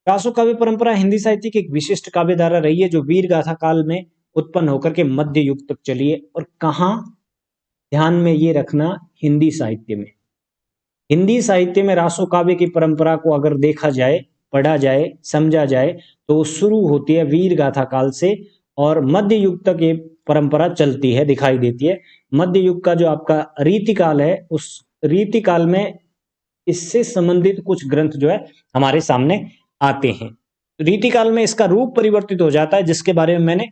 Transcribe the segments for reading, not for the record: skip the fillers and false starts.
रासो काव्य परंपरा हिंदी साहित्य की एक विशिष्ट काव्य धारा रही है जो वीर गाथा काल में उत्पन्न होकर के मध्य युग तक चली है। और कहाँ ध्यान में ये रखना, हिंदी साहित्य में। हिंदी साहित्य में रासो काव्य की परंपरा को अगर देखा जाए, पढ़ा जाए, समझा जाए तो वो शुरू होती है वीर गाथा काल से और मध्य युग तक ये परंपरा चलती है, दिखाई देती है। मध्य युग का जो आपका रीतिकाल है, उस रीतिकाल में इससे संबंधित कुछ ग्रंथ जो है हमारे सामने आते हैं। रीतिकाल में इसका रूप परिवर्तित हो जाता है, जिसके बारे में मैंने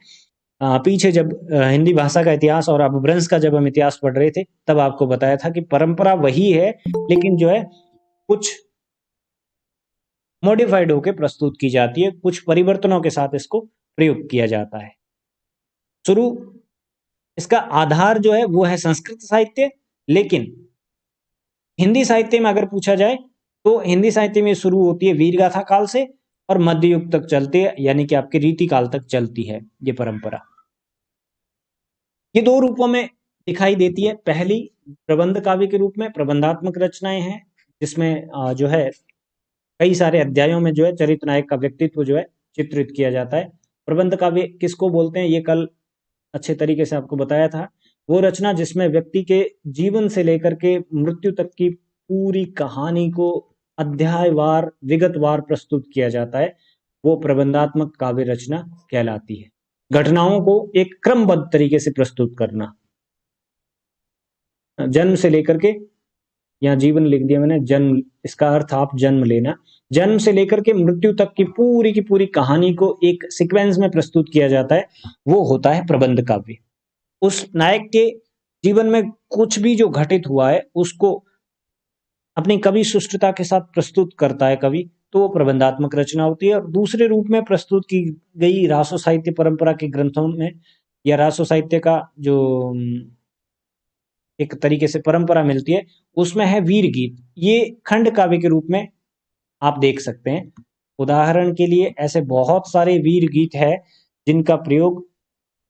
पीछे जब हिंदी भाषा का इतिहास और अपभ्रंश का जब हम इतिहास पढ़ रहे थे तब आपको बताया था कि परंपरा वही है, लेकिन जो है कुछ मॉडिफाइड होकर प्रस्तुत की जाती है, कुछ परिवर्तनों के साथ इसको प्रयोग किया जाता है। शुरू इसका आधार जो है वो है संस्कृत साहित्य, लेकिन हिंदी साहित्य में अगर पूछा जाए तो हिंदी साहित्य में शुरू होती है वीरगाथा काल से और मध्य युग तक चलती है, यानी कि आपके रीति काल तक चलती है ये परंपरा। ये दो रूपों में दिखाई देती है। पहली प्रबंध काव्य के रूप में, प्रबंधात्मक रचनाएं हैं जिसमें जो है कई सारे अध्यायों में जो है चरित्र नायक का व्यक्तित्व जो है चित्रित किया जाता है। प्रबंध काव्य किसको बोलते हैं ये कल अच्छे तरीके से आपको बताया था। वो रचना जिसमें व्यक्ति के जीवन से लेकर के मृत्यु तक की पूरी कहानी को अध्यायवार, विगतवार प्रस्तुत किया जाता है, वो प्रबंधात्मक काव्य रचना कहलाती है। घटनाओं को एक क्रमबद्ध तरीके से प्रस्तुत करना, जन्म से लेकर के, यहाँ जीवन लिख दिया मैंने, जन्म इसका अर्थ आप जन्म लेना, जन्म से लेकर के मृत्यु तक की पूरी कहानी को एक सीक्वेंस में प्रस्तुत किया जाता है, वो होता है प्रबंध काव्य। उस नायक के जीवन में कुछ भी जो घटित हुआ है उसको अपनी कवि सुष्ठुता के साथ प्रस्तुत करता है कवि, तो वो प्रबंधात्मक रचना होती है। और दूसरे रूप में प्रस्तुत की गई रासो साहित्य परंपरा के ग्रंथों में या रासो साहित्य का जो एक तरीके से परंपरा मिलती है उसमें है वीर गीत। ये खंड काव्य के रूप में आप देख सकते हैं। उदाहरण के लिए ऐसे बहुत सारे वीर गीत है जिनका प्रयोग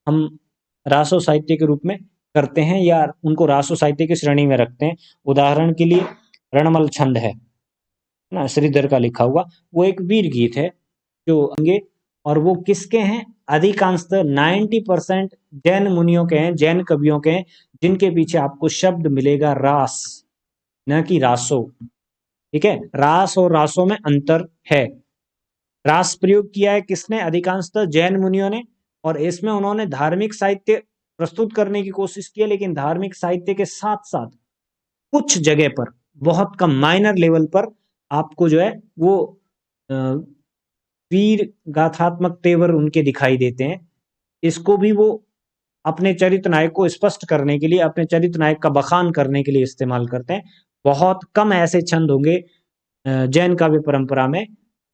हम रासो साहित्य के रूप में करते हैं या उनको रासो साहित्य की श्रेणी में रखते हैं। उदाहरण के लिए रणमल छंद है ना, श्रीधर का लिखा हुआ, वो एक वीर गीत है जो अंगे, और वो किसके हैं? अधिकांशतः 90% जैन मुनियों के हैं, जैन कवियों के हैं, जिनके पीछे आपको शब्द मिलेगा रास, न कि रासो। ठीक है, रास और रासो में अंतर है। रास प्रयोग किया है किसने? अधिकांशतः जैन मुनियों ने, और इसमें उन्होंने धार्मिक साहित्य प्रस्तुत करने की कोशिश की है, लेकिन धार्मिक साहित्य के साथ साथ कुछ जगह पर, बहुत कम माइनर लेवल पर आपको जो है वो वीर गाथात्मक तेवर उनके दिखाई देते हैं। इसको भी वो अपने चरित्र नायक को स्पष्ट करने के लिए, अपने चरित्र नायक का बखान करने के लिए इस्तेमाल करते हैं। बहुत कम ऐसे छंद होंगे जैन काव्य परंपरा में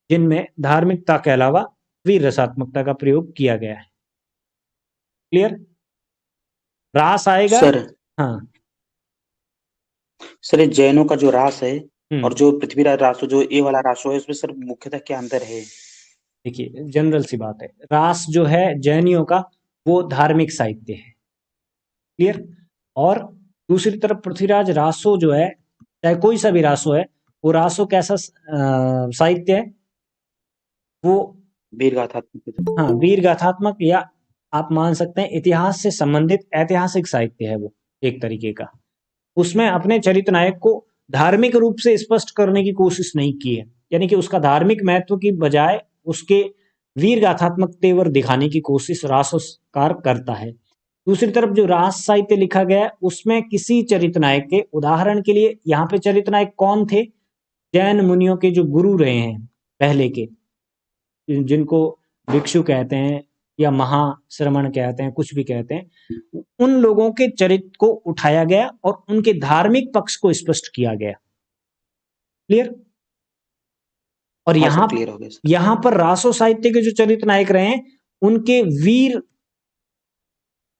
जिनमें धार्मिकता के अलावा वीर रसात्मकता का प्रयोग किया गया है। क्लियर? रास आएगा सर। हाँ सर, जैनों का जो रास है और जो पृथ्वीराज रासो, जो ये वाला रासो है, उसमें सर मुख्यतः क्या अंतर है? देखिए, जनरल सी बात है, रास जो है जैनियों का वो धार्मिक साहित्य है। क्लियर? और दूसरी तरफ पृथ्वीराज रासो जो है, चाहे कोई सा भी रासो है, वो रासो कैसा साहित्य है? वो वीर गाथात्मक। हाँ, वीर गाथात्मक, या आप मान सकते हैं इतिहास से संबंधित ऐतिहासिक साहित्य है वो एक तरीके का। उसमें अपने चरित्र नायक को धार्मिक रूप से स्पष्ट करने की कोशिश नहीं की है, यानी कि उसका धार्मिक महत्व की बजाय उसके वीर गाथात्मक तेवर दिखाने की कोशिश रासोकार करता है। दूसरी तरफ जो रास साहित्य लिखा गया है उसमें किसी चरित्र नायक के, उदाहरण के लिए यहाँ पे चरित्र नायक कौन थे? जैन मुनियों के जो गुरु रहे हैं पहले के, जिनको भिक्षु कहते हैं या महाश्रमण कहते हैं, कुछ भी कहते हैं, उन लोगों के चरित्र को उठाया गया और उनके धार्मिक पक्ष को स्पष्ट किया गया। क्लियर? और यहाँ पर रासो साहित्य के जो चरित्र नायक रहे हैं उनके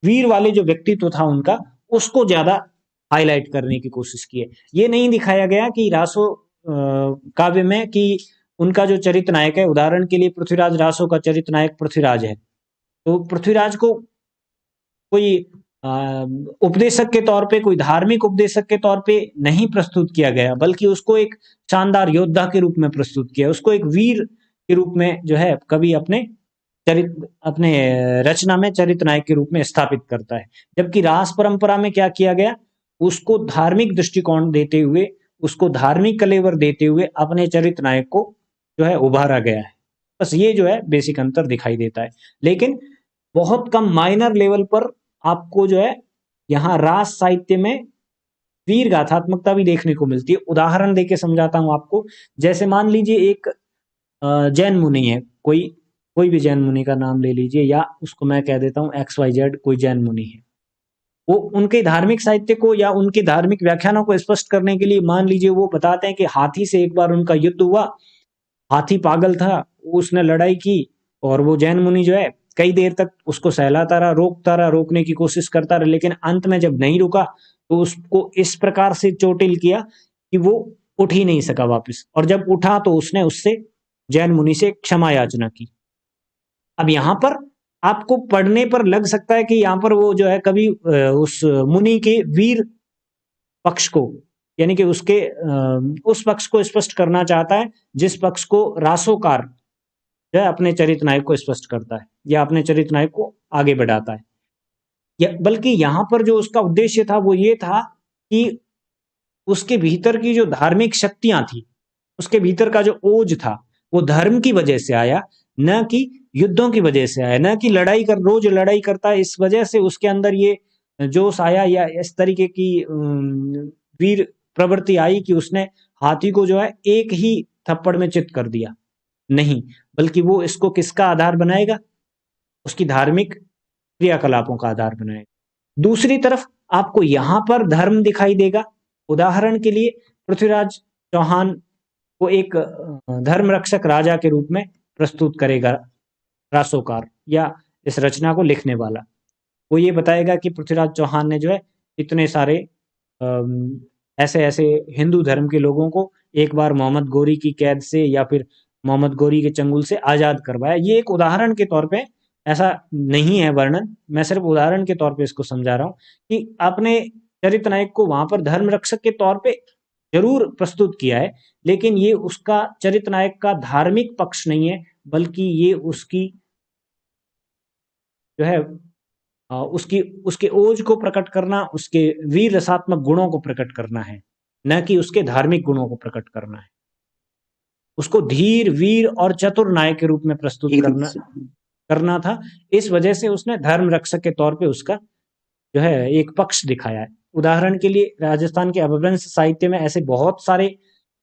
वीर वाले जो व्यक्तित्व था उनका, उसको ज्यादा हाईलाइट करने की कोशिश की है। ये नहीं दिखाया गया कि रासो काव्य में कि उनका जो चरित्र नायक है, उदाहरण के लिए पृथ्वीराज रासो का चरित्र नायक पृथ्वीराज है, तो पृथ्वीराज को कोई उपदेशक के तौर पे, कोई धार्मिक उपदेशक के तौर पे नहीं प्रस्तुत किया गया, बल्कि उसको एक शानदार योद्धा के रूप में प्रस्तुत किया, उसको एक वीर के रूप में जो है कवि अपने रचना में चरित्र नायक के रूप में स्थापित करता है। जबकि रास परंपरा में क्या किया गया, उसको धार्मिक दृष्टिकोण देते हुए, उसको धार्मिक कलेवर देते हुए अपने चरित्र नायक को जो है उभारा गया है। बस ये जो है बेसिक अंतर दिखाई देता है। लेकिन बहुत कम माइनर लेवल पर आपको जो है यहाँ रास साहित्य में वीर गाथात्मकता भी देखने को मिलती है। उदाहरण देके समझाता हूं आपको। जैसे मान लीजिए एक जैन मुनि है, कोई भी जैन मुनि का नाम ले लीजिए, या उसको मैं कह देता हूँ XYZ कोई जैन मुनि है। वो उनके धार्मिक साहित्य को या उनके धार्मिक व्याख्यानों को स्पष्ट करने के लिए मान लीजिए वो बताते हैं कि हाथी से एक बार उनका युद्ध हुआ, हाथी पागल था, उसने लड़ाई की, और वो जैन मुनि जो है कई देर तक उसको सहलाता रहा, रोकने की कोशिश करता रहा, लेकिन अंत में जब नहीं रुका तो उसको इस प्रकार से चोटिल किया कि वो उठ ही नहीं सका वापस, और जब उठा तो उसने उससे जैन मुनि से क्षमा याचना की। अब यहाँ पर आपको पढ़ने पर लग सकता है कि यहाँ पर वो जो है कभी उस मुनि के वीर पक्ष को, यानी कि उसके उस पक्ष को स्पष्ट करना चाहता है जिस पक्ष को रासोकार जो है अपने चरित्र नायक को स्पष्ट करता है या अपने चरित्र नायक को आगे बढ़ाता है। बल्कि यहाँ पर जो उसका उद्देश्य था वो ये था कि उसके भीतर की जो धार्मिक शक्तियां थी, उसके भीतर का जो ओज था, वो धर्म की वजह से आया, न कि युद्धों की वजह से आया, न कि रोज लड़ाई करता है इस वजह से उसके अंदर ये जोश आया, या इस तरीके की वीर प्रवृत्ति आई कि उसने हाथी को जो है एक ही थप्पड़ में चित कर दिया। नहीं, बल्कि वो इसको किसका आधार बनाएगा, उसकी धार्मिक क्रियाकलापों का आधार बनाएगा। दूसरी तरफ आपको यहां पर धर्म दिखाई देगा। उदाहरण के लिए पृथ्वीराज चौहान को एक धर्म रक्षक राजा के रूप में प्रस्तुत करेगा रासोकार या इस रचना को लिखने वाला। वो ये बताएगा कि पृथ्वीराज चौहान ने जो है इतने सारे ऐसे ऐसे हिंदू धर्म के लोगों को एक बार मोहम्मद गोरी की कैद से या फिर मोहम्मद गोरी के चंगुल से आजाद करवाया। ये एक उदाहरण के तौर पे, ऐसा नहीं है वर्णन, मैं सिर्फ उदाहरण के तौर पे इसको समझा रहा हूँ कि अपने चरित्र नायक को वहां पर धर्म रक्षक के तौर पे जरूर प्रस्तुत किया है, लेकिन ये उसका चरित्र नायक का धार्मिक पक्ष नहीं है, बल्कि ये उसकी जो है उसके ओज को प्रकट करना, उसके वीर रसात्मक गुणों को प्रकट करना है, न कि उसके धार्मिक गुणों को प्रकट करना है। उसको धीर, वीर और चतुर नायक के रूप में प्रस्तुत करना था। इस वजह से उसने धर्म रक्षक के तौर पे उसका जो है एक पक्ष दिखाया है। उदाहरण के लिए राजस्थान के अपभ्रंश साहित्य में ऐसे बहुत सारे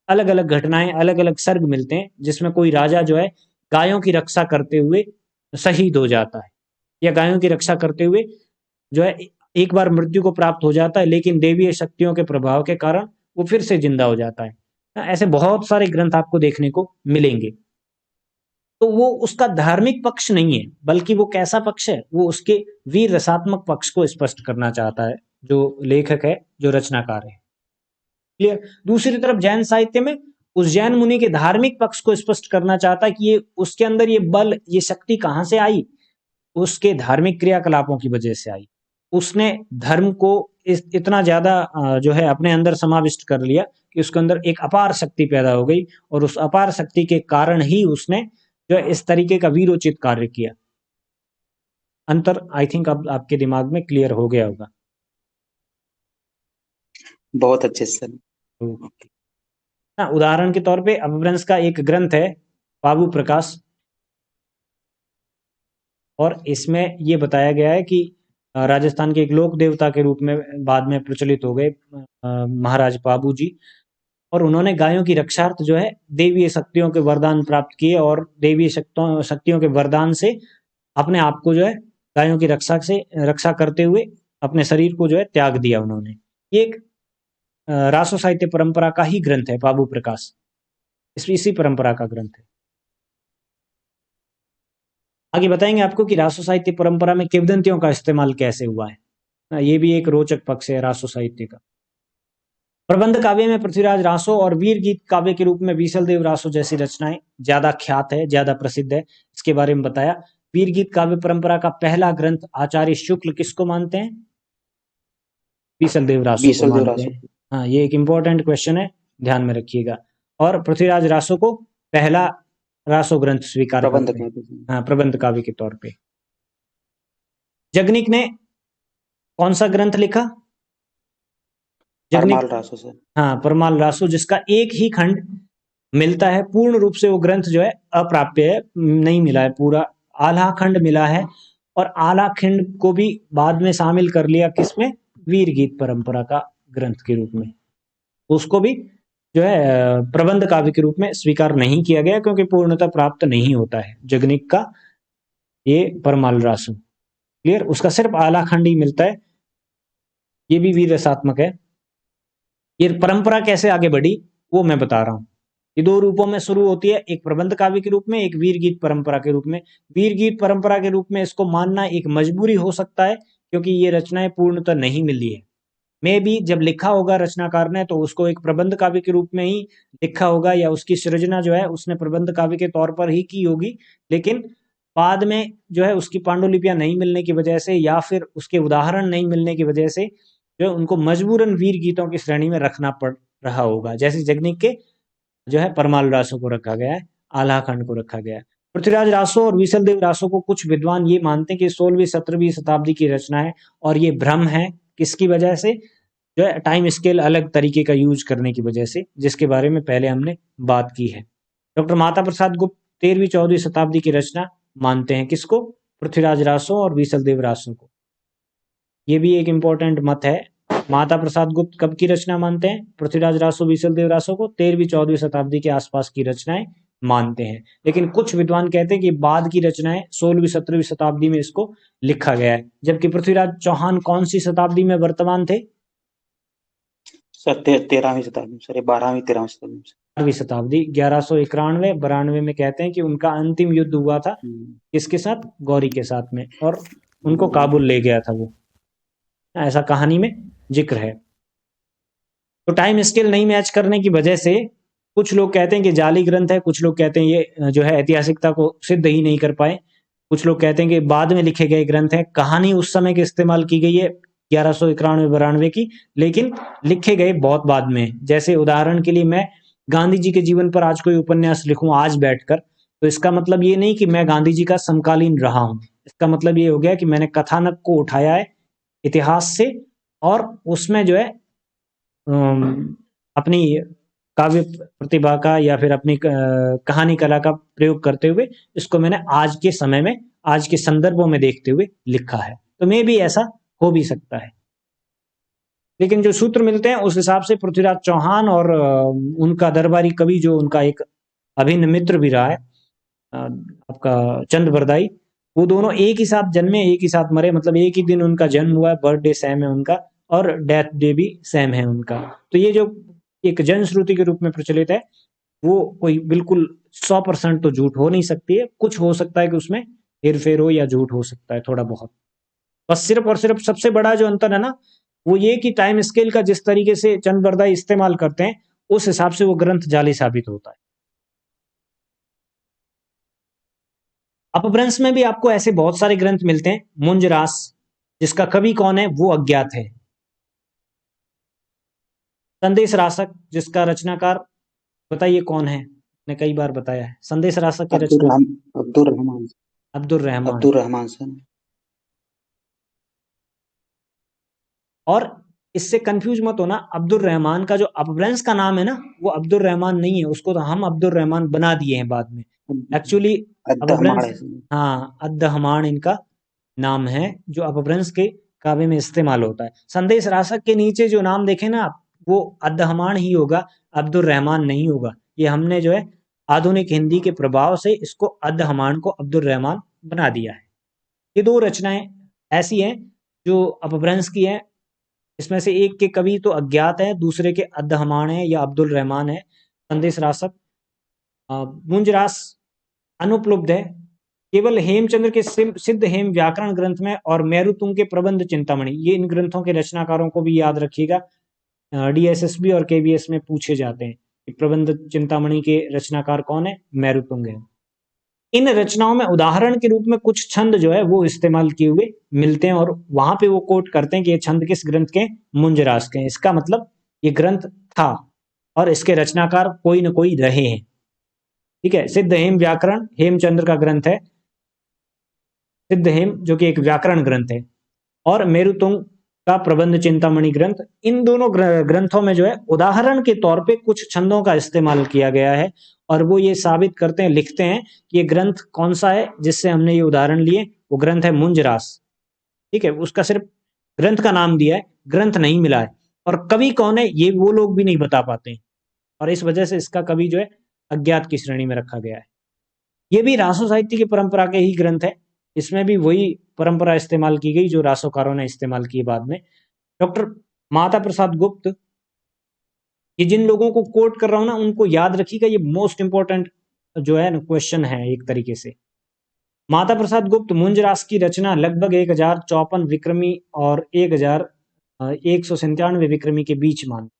अलग अलग घटनाएं, अलग अलग सर्ग मिलते हैं जिसमें कोई राजा जो है गायों की रक्षा करते हुए शहीद हो जाता है, या गायों की रक्षा करते हुए जो है एक बार मृत्यु को प्राप्त हो जाता है, लेकिन देवीय शक्तियों के प्रभाव के कारण वो फिर से जिंदा हो जाता है। ऐसे बहुत सारे ग्रंथ आपको देखने को मिलेंगे। तो वो उसका धार्मिक पक्ष नहीं है, बल्कि वो कैसा पक्ष है, वो उसके वीर रसात्मक पक्ष को स्पष्ट करना चाहता है जो लेखक है, जो रचनाकार है। क्लियर। दूसरी तरफ जैन साहित्य में उस जैन मुनि के धार्मिक पक्ष को स्पष्ट करना चाहता है कि ये उसके अंदर ये बल, ये शक्ति कहां से आई, उसके धार्मिक क्रियाकलापों की वजह से आई। उसने धर्म को इतना ज्यादा जो है अपने अंदर समाविष्ट कर लिया कि उसके अंदर एक अपार शक्ति पैदा हो गई, और उस अपार शक्ति के कारण ही उसने जो है इस तरीके का वीरोचित कार्य किया। अंतर आई थिंक अब आपके दिमाग में क्लियर हो गया होगा। बहुत अच्छे सर। उदाहरण के तौर पे अपभ्रंश का एक ग्रंथ है बाबू प्रकाश, और इसमें ये बताया गया है कि राजस्थान के एक लोक देवता के रूप में बाद में प्रचलित हो गए महाराज बाबू जी, और उन्होंने गायों की रक्षार्थ जो है देवीय शक्तियों के वरदान प्राप्त किए, और देवीय शक्तियों के वरदान से अपने आप को जो है गायों की रक्षा करते हुए अपने शरीर को जो है त्याग दिया उन्होंने। ये एक रासो साहित्य परंपरा का ही ग्रंथ है बाबू प्रकाश, इसी परंपरा का ग्रंथ है। आगे बताएंगे आपको कि रासो साहित्य परंपरा में किंवदंतियों का इस्तेमाल कैसे हुआ है। ये भी एक रोचक पक्ष है रासो साहित्य का। प्रबंध काव्य में पृथ्वीराज रासो और वीर गीत काव्य के रूप में बीसल देव रासो जैसी रचनाएं ज्यादा ख्यात है, ज्यादा प्रसिद्ध है, इसके बारे में बताया। वीर गीत काव्य परंपरा का पहला ग्रंथ आचार्य शुक्ल किसको मानते हैं? बीसल देव रासो को मानते हैं। हाँ, ये एक इंपॉर्टेंट क्वेश्चन है, ध्यान में रखिएगा। और पृथ्वीराज रासो को पहला रासो ग्रंथ स्वीकार प्रबंध करते हैं। काव्य। हाँ, प्रबंध काव्य के तौर पे। जगनिक ने कौन सा ग्रंथ लिखा? जगनिक, परमाल रासो से। हाँ, परमाल रासो, जिसका एक ही खंड मिलता है। पूर्ण रूप से वो ग्रंथ जो है अप्राप्य है, नहीं मिला है पूरा, आधा खंड मिला है। और आधा खंड को भी बाद में शामिल कर लिया किसमें? वीर गीत परंपरा का ग्रंथ के रूप में। उसको भी जो है प्रबंध काव्य के रूप में स्वीकार नहीं किया गया, क्योंकि पूर्णता प्राप्त नहीं होता है जगनिक का ये परमाल रासो। क्लियर? उसका सिर्फ आला खंड ही मिलता है। ये भी वीर रसात्मक है। ये परंपरा कैसे आगे बढ़ी वो मैं बता रहा हूँ। ये दो रूपों में शुरू होती है, एक प्रबंध काव्य के रूप में, एक वीर गीत परंपरा के रूप में। वीर गीत परंपरा के रूप में इसको मानना एक मजबूरी हो सकता है, क्योंकि ये रचनाएं पूर्णतः नहीं मिली है। मे भी जब लिखा होगा रचनाकार ने तो उसको एक प्रबंध काव्य के रूप में ही लिखा होगा, या उसकी सृजना जो है उसने प्रबंध काव्य के तौर पर ही की होगी। लेकिन बाद में जो है उसकी पांडुलिपियां नहीं मिलने की वजह से, या फिर उसके उदाहरण नहीं मिलने की वजह से, जो है उनको मजबूरन वीर गीतों की श्रेणी में रखना पड़ रहा होगा। जैसे जगनिक के जो है परमाल रासो को रखा गया है, आल्हा खंड को रखा गया है। पृथ्वीराज रासो और विसल देव रासो को कुछ विद्वान ये मानते हैं कि 16वीं 17वीं शताब्दी की रचना है, और ये भ्रम है। किसकी वजह से? जो है टाइम स्केल अलग तरीके का यूज करने की वजह से, जिसके बारे में पहले हमने बात की है। डॉक्टर माता प्रसाद गुप्त 13वीं 14वीं शताब्दी की रचना मानते हैं। किसको? पृथ्वीराज रासो और विसल देव रासो को। ये भी एक इंपॉर्टेंट मत है। माता प्रसाद गुप्त कब की रचना मानते हैं? पृथ्वीराज रासो विसल देव रासो को 13वीं 14वीं शताब्दी के आसपास की रचनाएं मानते हैं। लेकिन कुछ विद्वान कहते हैं कि बाद की रचनाएं 16वीं 17वीं शताब्दी में इसको लिखा गया है। जबकि पृथ्वीराज चौहान कौन सी शताब्दी में वर्तमान थे? सर 13वीं शताब्दी, सर 12वीं 13वीं शताब्दी में। 12वीं शताब्दी, 1191 92 में कहते हैं कि उनका अंतिम युद्ध हुआ था। किसके साथ? गौरी के साथ में, और उनको काबुल ले गया था वो, ऐसा कहानी में जिक्र है। तो टाइम स्केल नहीं मैच करने की वजह से कुछ लोग कहते हैं कि जाली ग्रंथ है, कुछ लोग कहते हैं ये जो है ऐतिहासिकता को सिद्ध ही नहीं कर पाए। कुछ लोग कहते हैं कि बाद में लिखे गए ग्रंथ है, कहानी उस समय की इस्तेमाल की गई है 1191-92 की, लेकिन लिखे गए बहुत बाद में। जैसे उदाहरण के लिए मैं गांधी जी के जीवन पर आज कोई उपन्यास लिखूं आज बैठकर, तो इसका मतलब ये नहीं कि मैं गांधी जी का समकालीन रहा हूं। इसका मतलब ये हो गया कि मैंने कथानक को उठाया है इतिहास से, और उसमें जो है अपनी काव्य प्रतिभा का या फिर अपनी कहानी कला का प्रयोग करते हुए इसको मैंने आज के समय में, आज के संदर्भों में देखते हुए लिखा है। तो मे भी ऐसा हो भी सकता है। लेकिन जो सूत्र मिलते हैं उस हिसाब से पृथ्वीराज चौहान और उनका दरबारी कवि, जो उनका एक अभिन्न मित्र भी रहा है आपका चंद बरदाई, वो दोनों एक ही साथ जन्मे, एक ही साथ मरे, मतलब एक ही दिन उनका जन्म हुआ है, बर्थडे सेम है उनका, और डेथ डे भी सेम है उनका। तो ये जो एक जनश्रुति के रूप में प्रचलित है, वो कोई बिल्कुल 100% तो झूठ हो नहीं सकती है। कुछ हो सकता है कि उसमें हेरफेर हो या झूठ हो सकता है थोड़ा बहुत। बस सिर्फ और सिर्फ सबसे बड़ा जो अंतर है ना, वो ये कि टाइम स्केल का जिस तरीके से चंद बरदाई इस्तेमाल करते हैं, उस हिसाब से वो ग्रंथ जाली साबित होता है। अपभ्रंश में भी आपको ऐसे बहुत सारे ग्रंथ मिलते हैं। मुंजरास, जिसका कवि कौन है वो अज्ञात है। संदेश रासक, जिसका रचनाकार बताइए कौन है? मैंने कई बार बताया है, संदेश रासक के रचना अब्दुल रहमान। अब्दुल रहमान। अब्दुल रहमान से। और इससे कंफ्यूज मत होना, अब्दुल रहमान का जो अपभ्रंश का नाम है ना, वो अब्दुल रहमान नहीं है, उसको तो हम अब्दुल रहमान बना दिए हैं बाद में। एक्चुअली अपभ्रंश, हाँ, अद्दहमाण इनका नाम है, जो अपभ्रंश के काव्य में इस्तेमाल होता है। संदेश रासक के नीचे जो नाम देखे ना आप, वो अद्दहमाण ही होगा, अब्दुल रहमान नहीं होगा। ये हमने जो है आधुनिक हिंदी के प्रभाव से इसको अद्दहमाण को अब्दुल रहमान बना दिया है। ये दो रचनाएं ऐसी हैं जो अपभ्रंश की हैं। इसमें से एक के कवि तो अज्ञात है, दूसरे के अद्दहमाण है या अब्दुल रहमान है। संदेश रासक, मुंजरास अनुपलब्ध है। केवल हेमचंद्र के सिद्ध हेम व्याकरण ग्रंथ में और मेरुतुंग के प्रबंध चिंतामणि, ये इन ग्रंथों के रचनाकारों को भी याद रखिएगा। डीएसएसबी और केवीएस में पूछे जाते हैं कि प्रबंध चिंतामणि के रचनाकार कौन है? मेरुतुंग है। इन रचनाओं में उदाहरण के रूप में कुछ छंद जो है वो इस्तेमाल किए हुए मिलते हैं, और वहां पे वो कोट करते हैं कि ये छंद किस ग्रंथ के? मुंजरास के। इसका मतलब ये ग्रंथ था और इसके रचनाकार कोई न कोई रहे हैं। ठीक है। सिद्ध हेम व्याकरण हेमचंद्र का ग्रंथ है, सिद्ध हेम जो कि एक व्याकरण ग्रंथ है, और मेरुतुंग का प्रबंध चिंतामणि ग्रंथ। इन दोनों ग्रंथों में जो है उदाहरण के तौर पे कुछ छंदों का इस्तेमाल किया गया है, और वो ये साबित करते हैं, लिखते हैं कि ये ग्रंथ कौन सा है जिससे हमने ये उदाहरण लिए। वो ग्रंथ है मुंजरास। ठीक है, उसका सिर्फ ग्रंथ का नाम दिया है, ग्रंथ नहीं मिला है, और कवि कौन है ये वो लोग भी नहीं बता पाते हैं, और इस वजह से इसका कवि जो है अज्ञात की श्रेणी में रखा गया है। ये भी रासो साहित्य की परंपरा के ही ग्रंथ है, इसमें भी वही परंपरा इस्तेमाल की गई जो रासोकारों ने इस्तेमाल की बाद में। डॉक्टर माता प्रसाद गुप्त, ये जिन लोगों को कोट कर रहा हूं ना उनको याद रखिएगा, ये मोस्ट इंपॉर्टेंट जो है ना क्वेश्चन है एक तरीके से। माता प्रसाद गुप्त मुंजरास की रचना लगभग 1054 विक्रमी और 1197 विक्रमी के बीच मान।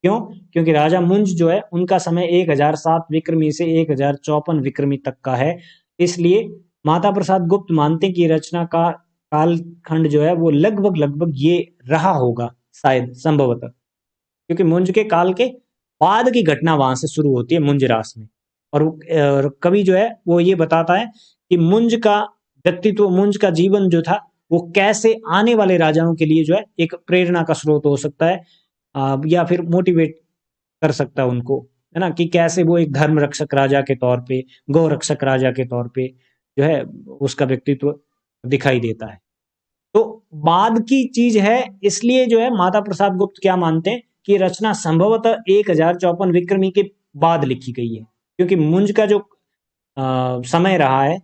क्यों? क्योंकि राजा मुंज जो है उनका समय 1007 विक्रमी से 1054 विक्रमी तक का है, इसलिए माता प्रसाद गुप्त मानते हैं कि रचना का कालखंड जो है वो लगभग ये रहा होगा, शायद संभवतः, क्योंकि मुंज के काल के बाद की घटना वहां से शुरू होती है मुंजरास में। और कवि जो है वो ये बताता है कि मुंज का व्यक्तित्व, मुंज का जीवन जो था वो कैसे आने वाले राजाओं के लिए जो है एक प्रेरणा का स्रोत हो सकता है, या फिर मोटिवेट कर सकता है उनको, है ना, कि कैसे वो एक धर्म रक्षक राजा के तौर पे, गौ रक्षक राजा के तौर पे जो है उसका व्यक्तित्व दिखाई देता है। तो बाद की चीज है, इसलिए जो है माता प्रसाद गुप्त क्या मानते हैं कि रचना संभवतः 1054 विक्रमी के बाद लिखी गई है, क्योंकि मुंज का जो समय रहा है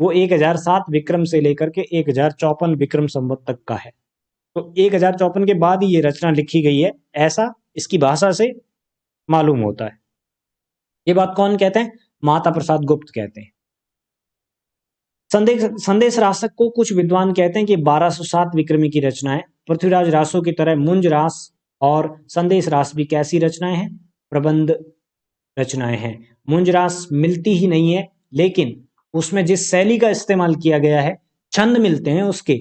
वो 1007 विक्रम से लेकर के 1054 विक्रम संवत तक का है। तो 1054 के बाद ही ये रचना लिखी गई है, ऐसा इसकी भाषा से मालूम होता है। ये बात कौन कहते हैं? माता प्रसाद गुप्त कहते हैं। संदेश रासक को कुछ विद्वान कहते हैं कि 1207 विक्रमी की रचना है। पृथ्वीराज रासों की तरह मुंज रास और संदेश रास भी कैसी रचनाएं हैं? प्रबंध रचनाएं हैं। मुंज रास मिलती ही नहीं है, लेकिन उसमें जिस शैली का इस्तेमाल किया गया है, छंद मिलते हैं उसके,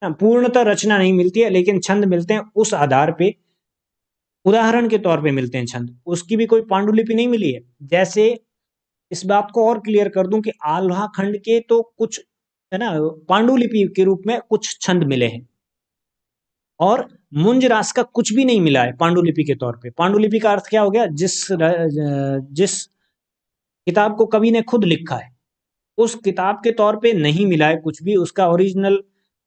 पूर्णतः रचना नहीं मिलती है लेकिन छंद मिलते हैं, उस आधार पे उदाहरण के तौर पे मिलते हैं छंद, उसकी भी कोई पांडुलिपि नहीं मिली है। जैसे इस बात को और क्लियर कर दूं कि आल्हा खंड के तो कुछ है ना पांडुलिपि के रूप में कुछ छंद मिले हैं, और मुंज रास का कुछ भी नहीं मिला है पांडुलिपि के तौर पे। पांडुलिपि का अर्थ क्या हो गया? जिस किताब को कवि ने खुद लिखा है उस किताब के तौर पे नहीं मिला है कुछ भी, उसका ओरिजिनल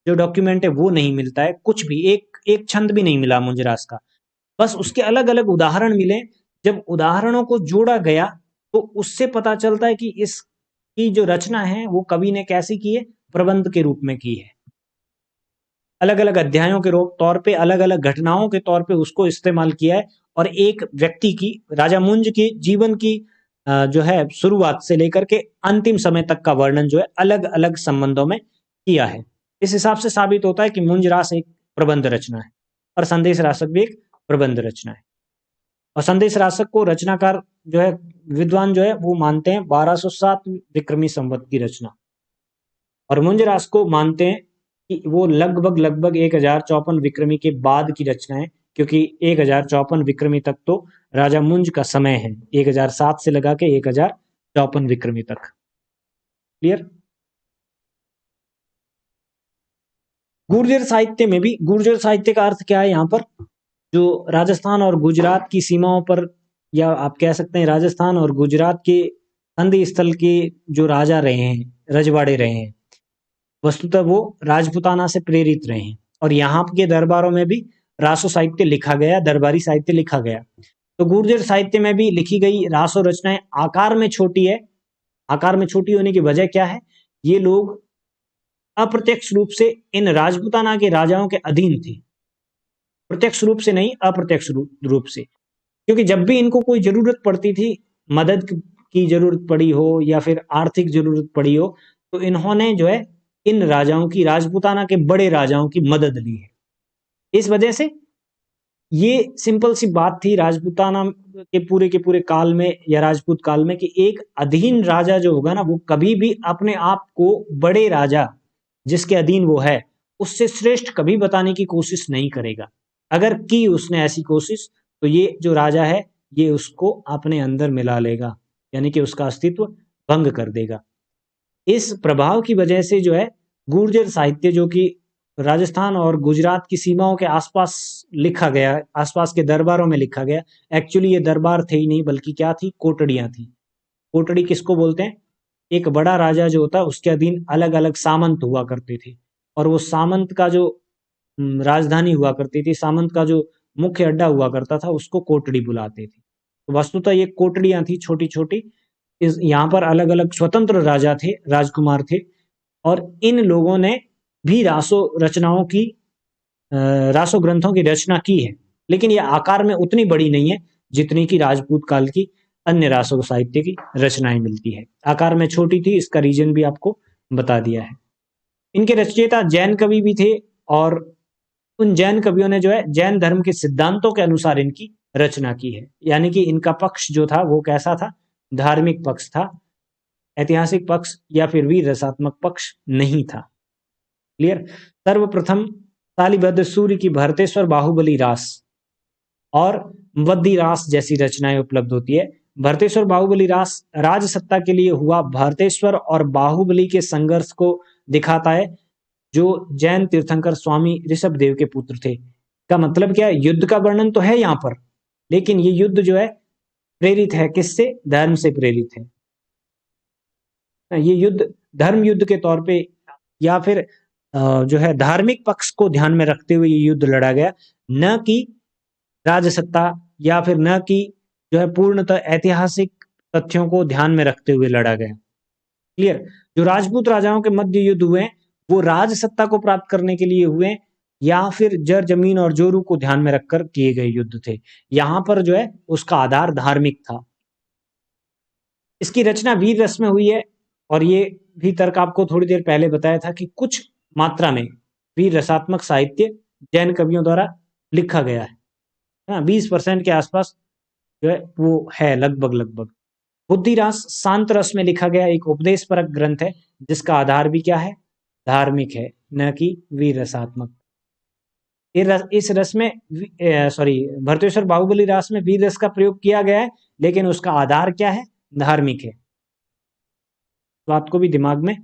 जो डॉक्यूमेंट है वो नहीं मिलता है, कुछ भी एक छंद भी नहीं मिला मुंजरास का, बस उसके अलग अलग उदाहरण मिले। जब उदाहरणों को जोड़ा गया तो उससे पता चलता है कि इसकी जो रचना है वो कवि ने कैसी की है? प्रबंध के रूप में की है। अलग अलग अध्यायों के तौर पे, अलग अलग घटनाओं के तौर पे उसको इस्तेमाल किया है, और एक व्यक्ति की, राजा मुंज के जीवन की जो है शुरुआत से लेकर के अंतिम समय तक का वर्णन जो है अलग अलग संबंधों में किया है। इस हिसाब से साबित होता है कि मुंज रास एक प्रबंध रचना है और संदेश रासक भी एक प्रबंध रचना है। और संदेश रासक को रचनाकार जो है, विद्वान जो है वो मानते हैं 1207 विक्रमी संवत की रचना, और मुंज रास को मानते हैं कि वो लगभग 1054 विक्रमी के बाद की रचना है, क्योंकि 1054 विक्रमी तक तो राजा मुंज का समय है, 1007 से लगा के 1054 विक्रमी तक। क्लियर? गुर्जर साहित्य में भी, गुर्जर साहित्य का अर्थ क्या है यहाँ पर? जो राजस्थान और गुजरात की सीमाओं पर, या आप कह सकते हैं राजस्थान और गुजरात के संधि स्थल के जो राजा रहे हैं, रजवाड़े रहे हैं, वस्तुतः वो राजपुताना से प्रेरित रहे हैं, और यहाँ के दरबारों में भी रासो साहित्य लिखा गया, दरबारी साहित्य लिखा गया। तो गुर्जर साहित्य में भी लिखी गई रासो रचनाएं आकार में छोटी है। आकार में छोटी होने की वजह क्या है? ये लोग अप्रत्यक्ष रूप से इन राजपुताना के राजाओं के अधीन थे, प्रत्यक्ष रूप से नहीं, अप्रत्यक्ष रूप से, क्योंकि जब भी इनको कोई जरूरत पड़ती थी, मदद की जरूरत पड़ी हो या फिर आर्थिक जरूरत पड़ी हो, तो इन्होंने जो है इन राजाओं की, राजपुताना के बड़े राजाओं की मदद ली है। इस वजह से ये सिंपल सी बात थी राजपुताना के पूरे काल में, या राजपूत काल में, कि एक अधीन राजा जो होगा ना, वो कभी भी अपने आप को बड़े राजा जिसके अधीन वो है उससे श्रेष्ठ कभी बताने की कोशिश नहीं करेगा। अगर की उसने ऐसी कोशिश, तो ये जो राजा है ये उसको अपने अंदर मिला लेगा, यानी कि उसका अस्तित्व भंग कर देगा। इस प्रभाव की वजह से जो है गुर्जर साहित्य, जो कि राजस्थान और गुजरात की सीमाओं के आसपास लिखा गया, आसपास के दरबारों में लिखा गया। एक्चुअली ये दरबार थे ही नहीं, बल्कि क्या थी, कोटड़ियां थी। कोटड़ी किसको बोलते हैं? एक बड़ा राजा जो होता है उसके अधीन अलग अलग सामंत हुआ करते थे, और वो सामंत का जो राजधानी हुआ करती थी, सामंत का जो मुख्य अड्डा हुआ करता था, उसको कोटड़ी बुलाते थे। तो वस्तुतः ये कोटड़ियां थी छोटी छोटी। इस यहाँ पर अलग अलग स्वतंत्र राजा थे, राजकुमार थे, और इन लोगों ने भी रासो ग्रंथों की रचना की है, लेकिन यह आकार में उतनी बड़ी नहीं है जितनी कि राजपूत काल की अन्य रासो साहित्य की रचनाएं मिलती है। आकार में छोटी थी, इसका रीजन भी आपको बता दिया है। इनके रचयिता जैन कवि भी थे, और उन जैन कवियों ने जो है जैन धर्म के सिद्धांतों के अनुसार इनकी रचना की है। यानी कि इनका पक्ष जो था वो कैसा था? धार्मिक पक्ष था, ऐतिहासिक पक्ष या फिर वीर रसात्मक पक्ष नहीं था। क्लियर? सर्वप्रथम तालिबद्ध सूर्य की भरतेश्वर बाहुबली रास और वद्दी रास जैसी रचनाएं उपलब्ध होती है। भरतेश्वर बाहुबली रास राज सत्ता के लिए हुआ भरतेश्वर और बाहुबली के संघर्ष को दिखाता है, जो जैन तीर्थंकर स्वामी ऋषभदेव के पुत्र थे। का मतलब क्या है? युद्ध का वर्णन तो है यहाँ पर, लेकिन ये युद्ध जो है प्रेरित है किससे? धर्म से प्रेरित है। ये युद्ध धर्म युद्ध के तौर पे या फिर जो है धार्मिक पक्ष को ध्यान में रखते हुए ये युद्ध लड़ा गया, न कि राजसत्ता या फिर न कि जो है पूर्णतः ऐतिहासिक तथ्यों को ध्यान में रखते हुए लड़ा गया। क्लियर? जो राजपूत राजाओं के मध्य युद्ध हुए वो राजसत्ता को प्राप्त करने के लिए हुए, या फिर जर जमीन और जोरू को ध्यान में रखकर किए गए युद्ध थे। यहां पर जो है उसका आधार धार्मिक था। इसकी रचना वीर रस में हुई है, और ये भी तर्क आपको थोड़ी देर पहले बताया था कि कुछ मात्रा में वीर रसात्मक साहित्य जैन कवियों द्वारा लिखा गया है। 20% के आसपास जो है वो है, लगभग। बुद्धिरास शांत रस में लिखा गया एक उपदेश परक ग्रंथ है, जिसका आधार भी क्या है? धार्मिक है, न कि वीर रसात्मक। इस रस में भरतेश्वर बाहुबली रास में वीर रस का प्रयोग किया गया है, लेकिन उसका आधार क्या है? धार्मिक है। तो आपको भी दिमाग में